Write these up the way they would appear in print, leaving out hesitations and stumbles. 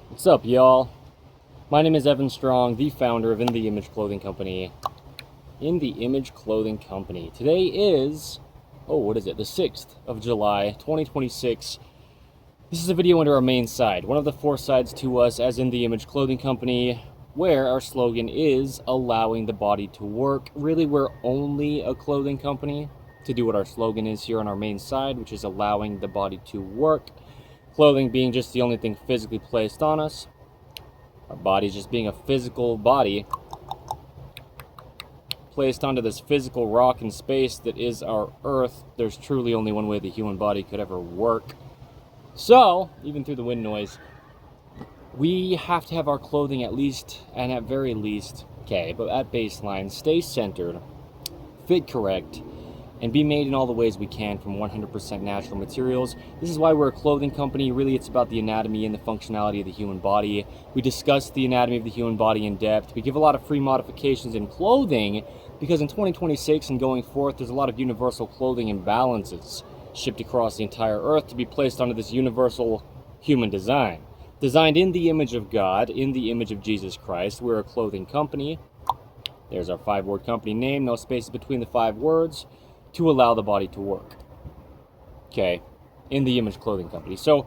What's up, y'all? My name is Evan Strong, the founder of In The Image Clothing Company. In The Image Clothing Company. Today is, the 6th of July, 2026. This is a video under our main side, one of the 4 sides to us as In The Image Clothing Company, where our slogan is allowing the body to work. Really, we're only a clothing company to do what our slogan is here on our main side, which is allowing the body to work. Clothing being just the only thing physically placed on us. Our bodies just being a physical body placed onto this physical rock in space that is our Earth. There's truly only one way the human body could ever work. So, even through the wind noise, we have to have our clothing at least, and at very least, but at baseline, stay centered, fit correct, and be made in all the ways we can from 100% natural materials. This is why we're a clothing company. Really, it's about the anatomy and the functionality of the human body. We discuss the anatomy of the human body in depth. We give a lot of free modifications in clothing because in 2026 and going forth, there's a lot of universal clothing imbalances shipped across the entire Earth to be placed onto this universal human design. Designed in the image of God, in the image of Jesus Christ. We're a clothing company. There's our 5-word company name, no spaces between the 5 words. To allow the body to work. In the Image Clothing Company. So,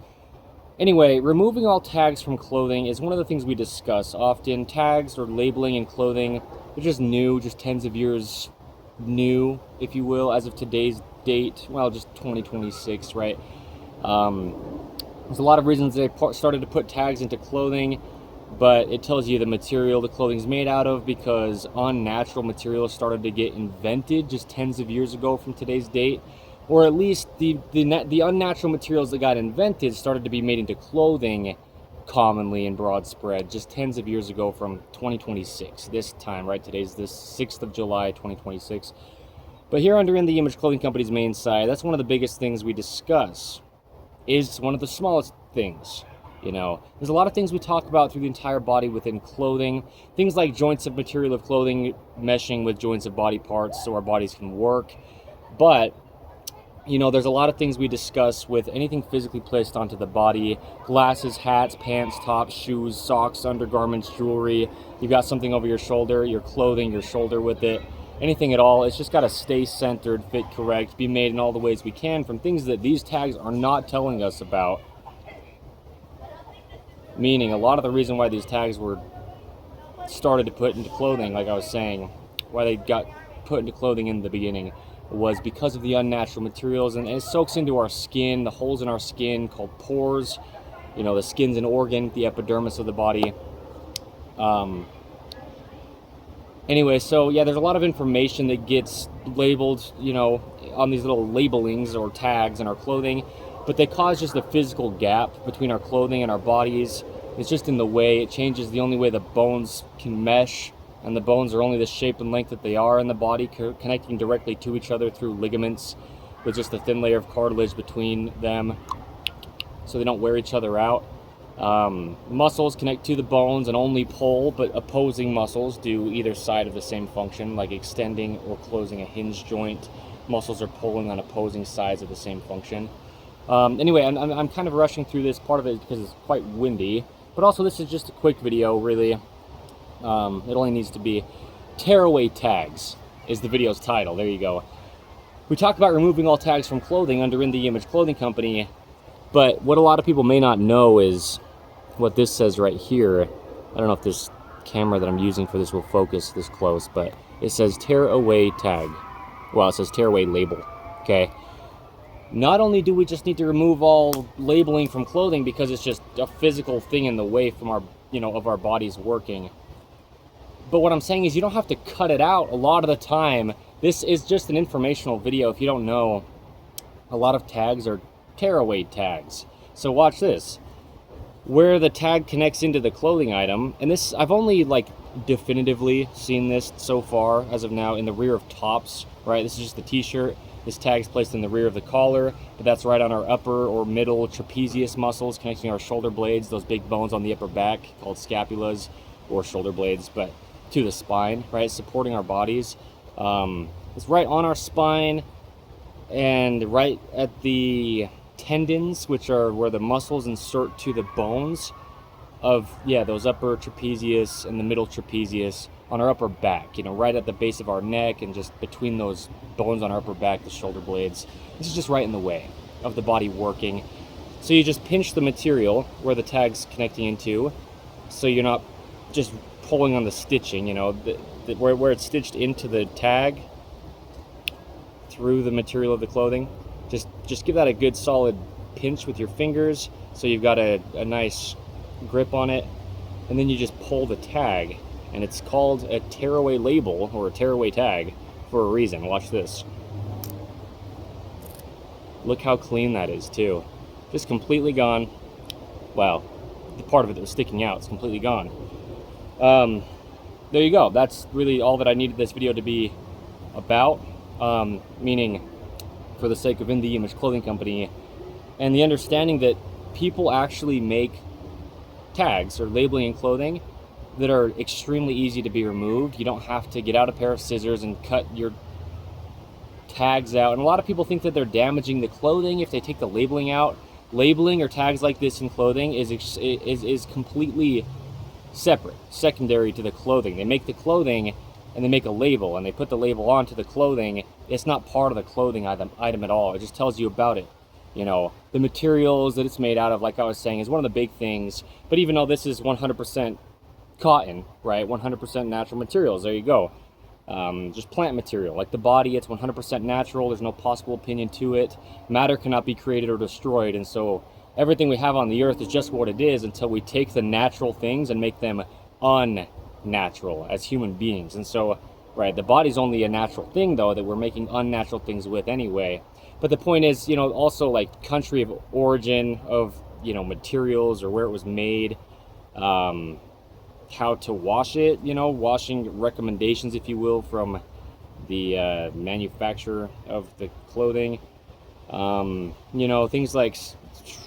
anyway, removing all tags from clothing is one of the things we discuss often. Tags or labeling in clothing, they're just new, just tens of years new, if you will, as of today's date. Well, just 2026, right? There's a lot of reasons they started to put tags into clothing, but it tells you the material the clothing's made out of, because unnatural materials started to get invented just tens of years ago from today's date, or at least the unnatural materials that got invented started to be made into clothing commonly in broad spread just tens of years ago from 2026, this time, right? Today's the 6th of July, 2026. But here under In The Image Clothing Company's main side, that's one of the biggest things we discuss, is one of the smallest things. There's a lot of things we talk about through the entire body within clothing. Things like joints of material of clothing meshing with joints of body parts so our bodies can work. But, there's a lot of things we discuss with anything physically placed onto the body. Glasses, hats, pants, tops, shoes, socks, undergarments, jewelry. You've got something over your shoulder, your clothing, your shoulder with it. Anything at all. It's just got to stay centered, fit correct, be made in all the ways we can from things that these tags are not telling us about. Meaning, a lot of the reason why these tags were started to put into clothing, like I was saying, why they got put into clothing in the beginning, was because of the unnatural materials, and it soaks into our skin, the holes in our skin called pores. The skin's an organ, the epidermis of the body. Anyway, so yeah, there's a lot of information that gets labeled, on these little labelings or tags in our clothing. But they cause just a physical gap between our clothing and our bodies. It's just in the way. It changes the only way the bones can mesh, and the bones are only the shape and length that they are in the body, connecting directly to each other through ligaments with just a thin layer of cartilage between them so they don't wear each other out. Muscles connect to the bones and only pull, but opposing muscles do either side of the same function, like extending or closing a hinge joint. Muscles are pulling on opposing sides of the same function. Anyway, I'm kind of rushing through this part of it because it's quite windy, but also this is just a quick video, really. It only needs to be Tearaway Tags is the video's title. There you go. We talk about removing all tags from clothing under In The Image Clothing Company, but what a lot of people may not know is what this says right here. I don't know if this camera that I'm using for this will focus this close, but it says Tearaway Tag. Well, it says Tearaway Label, Not only do we just need to remove all labeling from clothing because it's just a physical thing in the way from our, of our bodies working, but what I'm saying is you don't have to cut it out a lot of the time. This is just an informational video. If you don't know, a lot of tags are tearaway tags. So watch this. Where the tag connects into the clothing item, and this, I've only definitively seen this so far as of now in the rear of tops, right? This is just the t-shirt. This tag is placed in the rear of the collar, but that's right on our upper or middle trapezius muscles connecting our shoulder blades, those big bones on the upper back called scapulas or shoulder blades, but to the spine, right? Supporting our bodies. It's right on our spine and right at the tendons, which are where the muscles insert to the bones. of, yeah, those upper trapezius and the middle trapezius on our upper back, you know, right at the base of our neck and just between those bones on our upper back, the shoulder blades. This is just right in the way of the body working. So you just pinch the material where the tag's connecting into, so you're not just pulling on the stitching, you know, where it's stitched into the tag through the material of the clothing. Just give that a good solid pinch with your fingers so you've got a nice grip on it, and then you just pull the tag, and it's called a tearaway label or a tearaway tag for a reason. Watch this. Look how clean that is too. Just completely gone. Wow, the part of it that was sticking out is completely gone. There you go. That's really all that I needed this video to be about. Meaning, for the sake of In The Image Clothing Company, and the understanding that people actually make tags or labeling in clothing that are extremely easy to be removed. You don't have to get out a pair of scissors and cut your tags out. And a lot of people think that they're damaging the clothing if they take the labeling out. Labeling or tags like this in clothing is completely separate, secondary to the clothing. They make the clothing and they make a label and they put the label onto the clothing. It's not part of the clothing item at all. It just tells you about it. You know, the materials that it's made out of, like I was saying, is one of the big things. But even though this is 100% cotton, right, 100% natural materials, there you go. Just plant material. Like the body, it's 100% natural. There's no possible opinion to it. Matter cannot be created or destroyed. And so everything we have on the earth is just what it is until we take the natural things and make them unnatural as human beings. And so, right, the body's only a natural thing, though, that we're making unnatural things with anyway. But the point is, you know, also like country of origin of, you know, materials or where it was made, how to wash it, you know, washing recommendations, if you will, from the manufacturer of the clothing. You know, things like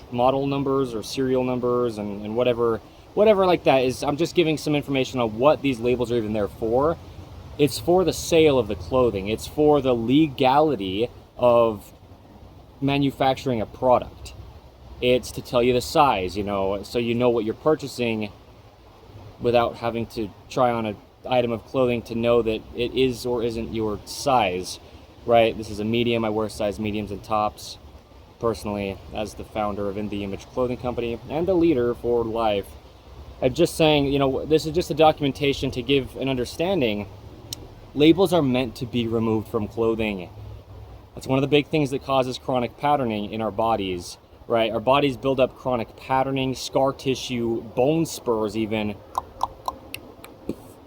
model numbers or serial numbers and whatever like that is. I'm just giving some information on what these labels are even there for. It's for the sale of the clothing. It's for the legality of manufacturing a product. It's to tell you the size, you know, so you know what you're purchasing without having to try on an item of clothing to know that it is or isn't your size, right? This is a medium. I wear size mediums and tops personally as the founder of In The Image Clothing Company and a leader for life. I'm just saying, you know, this is just a documentation to give an understanding. Labels are meant to be removed from clothing. That's one of the big things that causes chronic patterning in our bodies, right? Our bodies build up chronic patterning, scar tissue, bone spurs even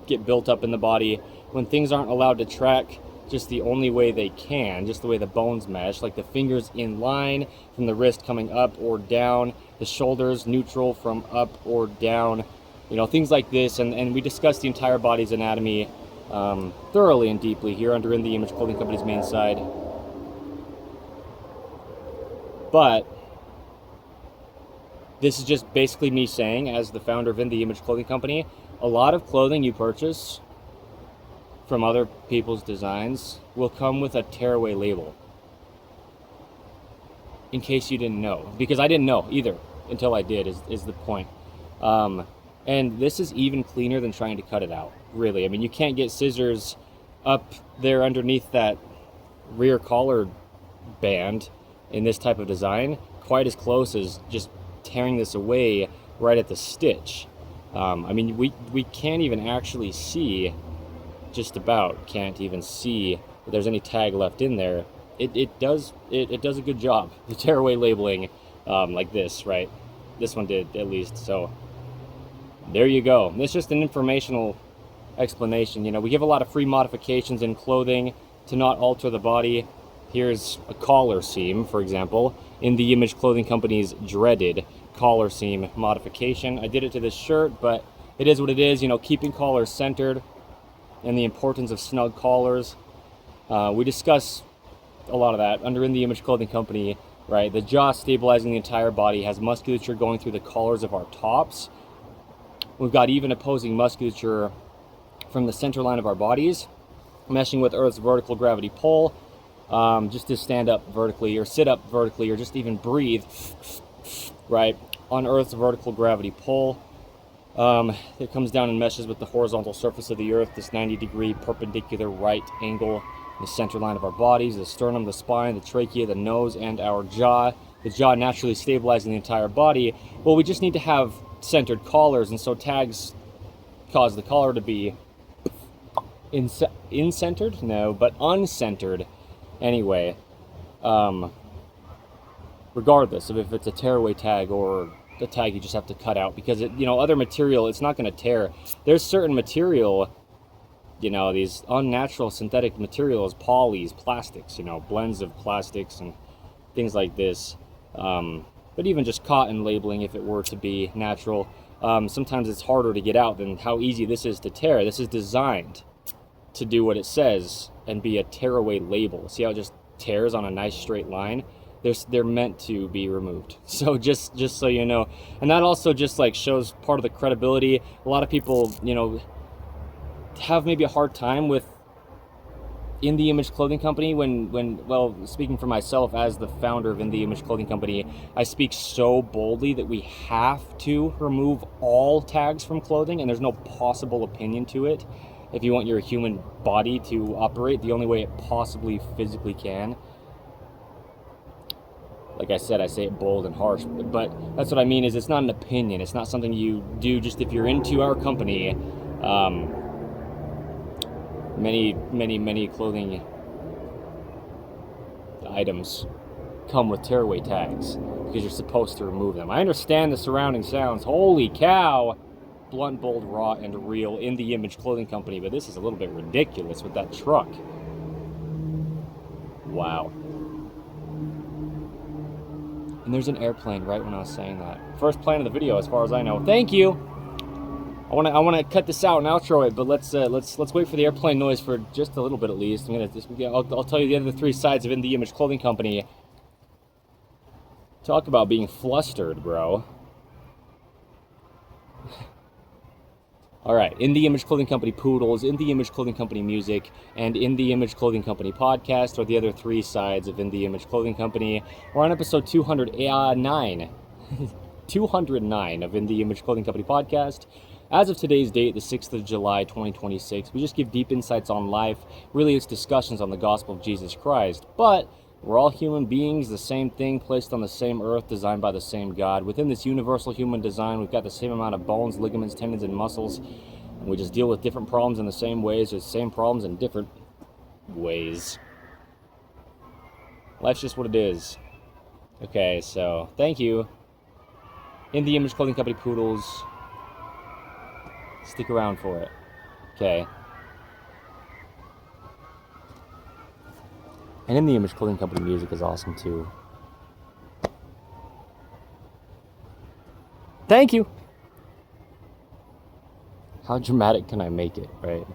get built up in the body when things aren't allowed to track just the only way they can, just the way the bones mesh, like the fingers in line from the wrist coming up or down, the shoulders neutral from up or down, you know, things like this. And we discuss the entire body's anatomy thoroughly and deeply here under In The Image Clothing Company's main side. But this is just basically me saying, as the founder of In The Image Clothing Company, a lot of clothing you purchase from other people's designs will come with a tearaway label. In case you didn't know. Because I didn't know either until I did, is the point. And this is even cleaner than trying to cut it out, really. I mean, you can't get scissors up there underneath that rear collar band in this type of design quite as close as just tearing this away right at the stitch. I mean, we can't even actually see, just about can't even see if there's any tag left in there. It does a good job, the tearaway labeling, like this, right? This one did, at least. So there you go. It's just an informational explanation. You know, we give a lot of free modifications in clothing to not alter the body. Here's a collar seam, for example, in the Image Clothing Company's dreaded collar seam modification. I did it to this shirt, but it is what it is, you know, keeping collars centered and the importance of snug collars. We discuss a lot of that under In The Image Clothing Company, right? The jaw stabilizing the entire body, has musculature going through the collars of our tops. We've got even opposing musculature from the center line of our bodies, meshing with Earth's vertical gravity pull, just to stand up vertically or sit up vertically or just even breathe, right, on Earth's vertical gravity pull. It comes down and meshes with the horizontal surface of the earth, this 90-degree perpendicular right angle in the center line of our bodies, the sternum, the spine, the trachea, the nose, and our jaw. The jaw naturally stabilizing the entire body. Well, we just need to have centered collars, and so tags cause the collar to be in-centered? No, but uncentered. Anyway, regardless of if it's a tearaway tag or the tag you just have to cut out, because other material, it's not going to tear. There's certain material, these unnatural synthetic materials, polys, plastics, blends of plastics and things like this. But even just cotton labeling, if it were to be natural, sometimes it's harder to get out than how easy this is to tear. This is designed to do what it says and be a tearaway label. See how it just tears on a nice straight line? They're meant to be removed. So just so you know, and that also just like shows part of the credibility. A lot of people, have maybe a hard time with In The Image Clothing Company well, speaking for myself as the founder of In The Image Clothing Company, I speak so boldly that we have to remove all tags from clothing, and there's no possible opinion to it. If you want your human body to operate the only way it possibly physically can. Like I said, I say it bold and harsh, but that's what I mean is it's not an opinion. It's not something you do just if you're into our company. Many clothing items come with tearaway tags because you're supposed to remove them. I understand the surrounding sounds. Holy cow! Blunt, bold, raw, and real In The Image Clothing Company, but this is a little bit ridiculous with that truck. Wow. And there's an airplane right when I was saying that. First plane of the video, as far as I know. Thank you. I want to cut this out and outro it, but let's wait for the airplane noise for just a little bit at least. I'll tell you the other three sides of In The Image Clothing Company. Talk about being flustered, bro. All right, In The Image Clothing Company Poodles, In The Image Clothing Company Music, and In The Image Clothing Company Podcast are the other three sides of In The Image Clothing Company. We're on episode 209. 209 of In The Image Clothing Company Podcast. As of today's date, the 6th of July, 2026, we just give deep insights on life. Really, it's discussions on the gospel of Jesus Christ. But we're all human beings, the same thing, placed on the same earth, designed by the same God. Within this universal human design, we've got the same amount of bones, ligaments, tendons, and muscles. And we just deal with different problems in the same ways, or the same problems in different ways. Life's just what it is. Okay, so thank you. In The Image Clothing Company Poodles. Stick around for it. Okay. And In The Image Clothing Company music is awesome too. Thank you! How dramatic can I make it, right?